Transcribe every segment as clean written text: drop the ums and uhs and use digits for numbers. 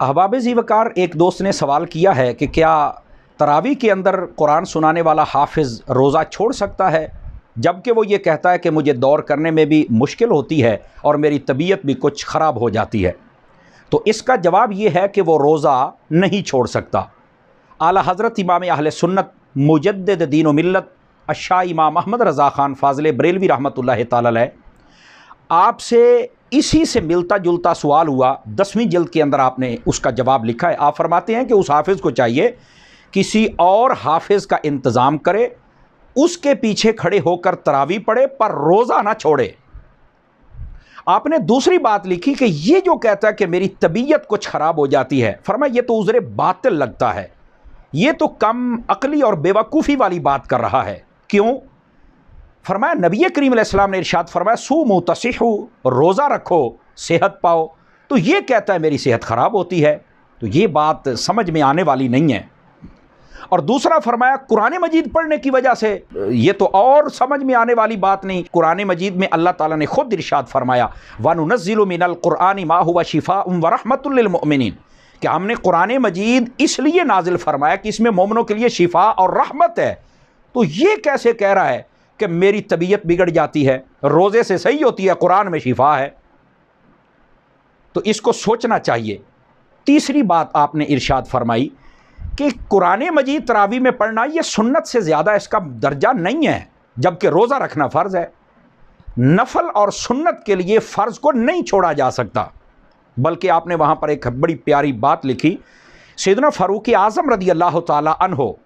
अहबाब ज़ीवकार, एक दोस्त ने सवाल किया है कि क्या तरावी के अंदर कुरान सुनाने वाला हाफिज़ रोज़ा छोड़ सकता है, जबकि वो ये कहता है कि मुझे दौर करने में भी मुश्किल होती है और मेरी तबीयत भी कुछ ख़राब हो जाती है। तो इसका जवाब ये है कि वो रोज़ा नहीं छोड़ सकता। आला हज़रत इमाम अहले सुन्नत मुजद्दिद दीन व मिल्लत अशाह इमाम अहमद रज़ा ख़ान फ़ाज़िल बरेलवी रहमतुल्लाह तआला अलैह आपसे इसी से मिलता जुलता सवाल हुआ। 10वीं जिल्द के अंदर आपने उसका जवाब लिखा है। आप फरमाते हैं कि उस हाफिज़ को चाहिए किसी और हाफिज़ का इंतज़ाम करे, उसके पीछे खड़े होकर तरावी पढ़े, पर रोज़ा ना छोड़े। आपने दूसरी बात लिखी कि ये जो कहता है कि मेरी तबीयत कुछ ख़राब हो जाती है, फरमाया ये तो उज़्र बातिल लगता है, ये तो कम अक्ली और बेवकूफ़ी वाली बात कर रहा है। क्यों? फरमाया नबी करीम अलैहिस्सलाम ने इरशाद फरमाया सूमू तसिहू, रोज़ा रखो सेहत पाओ। तो ये कहता है मेरी सेहत ख़राब होती है, तो ये बात समझ में आने वाली नहीं है। और दूसरा फरमाया कुरान मजीद पढ़ने की वजह से, ये तो और समझ में आने वाली बात नहीं। कुरान मजीद में अल्लाह ताला ने खुद इरशाद फरमाया वनुनज़्ज़िलु मिनल कुरआनि मा हुवा शिफ़ाउन व रहमतुल लिल मुमिनीन, कि हमने कुरान मजीद इसलिए नाजिल फरमाया कि इसमें मोमिनों के लिए शिफा और रहमत है। तो ये कैसे कह रहा है कि मेरी तबीयत बिगड़ जाती है, रोज़े से सही होती है, कुरान में शिफा है? तो इसको सोचना चाहिए। तीसरी बात आपने इरशाद फरमाई कि कुरान मजीद तरावी में पढ़ना ये सुन्नत से ज़्यादा इसका दर्जा नहीं है, जबकि रोज़ा रखना फ़र्ज़ है। नफल और सुन्नत के लिए फ़र्ज़ को नहीं छोड़ा जा सकता। बल्कि आपने वहाँ पर एक बड़ी प्यारी बात लिखी, सैयदना फ़ारूक़ आज़म रज़ी अल्लाह ताला अन्हो,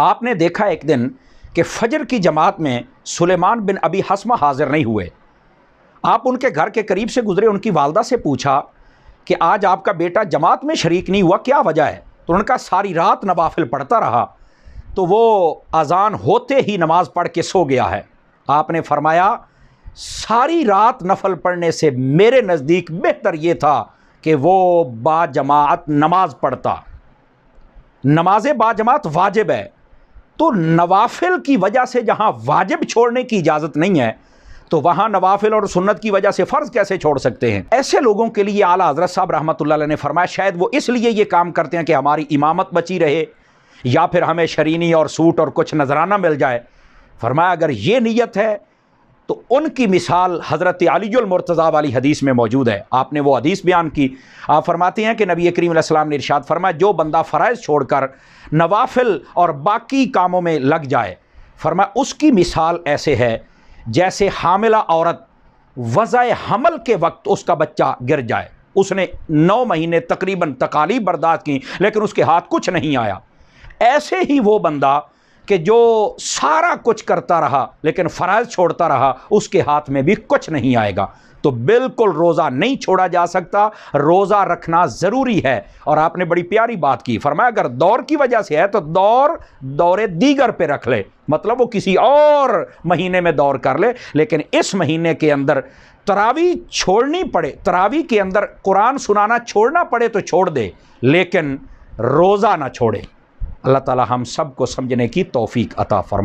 आपने देखा एक दिन कि फ़जर की जमात में सुलेमान बिन अबी हस्मा हाज़िर नहीं हुए। आप उनके घर के करीब से गुज़रे, उनकी वालदा से पूछा कि आज आपका बेटा जमात में शरीक नहीं हुआ, क्या वजह है? तो उनका सारी रात नवाफिल पढ़ता रहा, तो वो अज़ान होते ही नमाज़ पढ़ के सो गया है। आपने फरमाया सारी रात नफल पढ़ने से मेरे नज़दीक बेहतर ये था कि वो बाजमात नमाज पढ़ता। नमाज बाजमात वाजिब है, तो नवाफिल की वजह से जहाँ वाजिब छोड़ने की इजाज़त नहीं है, तो वहाँ नवाफिल और सुन्नत की वजह से फ़र्ज़ कैसे छोड़ सकते हैं? ऐसे लोगों के लिए आला हज़रत साहब रहमतुल्लाह अलैह ने फरमाया शायद वो इसलिए ये काम करते हैं कि हमारी इमामत बची रहे, या फिर हमें शरीनी और सूट और कुछ नजराना मिल जाए। फरमाया अगर ये नीयत है तो उनकी मिसाल हज़रत अलीउल मुर्तज़ा वाली हदीस में मौजूद है। आपने वो हदीस बयान की। आप फरमाते हैं कि नबी करीम अलैहि सलाम ने इरशाद फरमाया जो बंदा फ़राइज़ छोड़कर नवाफिल और बाकी कामों में लग जाए, फरमाया उसकी मिसाल ऐसे है जैसे हामिला औरत वज़ाए हमल के वक्त उसका बच्चा गिर जाए। उसने 9 महीने तकरीबन तकालीफ बर्दाश्त की, लेकिन उसके हाथ कुछ नहीं आया। ऐसे ही वो बंदा कि जो सारा कुछ करता रहा लेकिन फ़राइज़ छोड़ता रहा, उसके हाथ में भी कुछ नहीं आएगा। तो बिल्कुल रोज़ा नहीं छोड़ा जा सकता, रोज़ा रखना ज़रूरी है। और आपने बड़ी प्यारी बात की, फरमाया अगर दौर की वजह से है तो दौरे दीगर पे रख ले, मतलब वो किसी और महीने में दौर कर ले, लेकिन इस महीने के अंदर तरावी छोड़नी पड़े, तरावी के अंदर कुरान सुनाना छोड़ना पड़े तो छोड़ दे, लेकिन रोज़ा ना छोड़े। अल्लाह ताला हम सब को समझने की तौफीक अता फरमाए।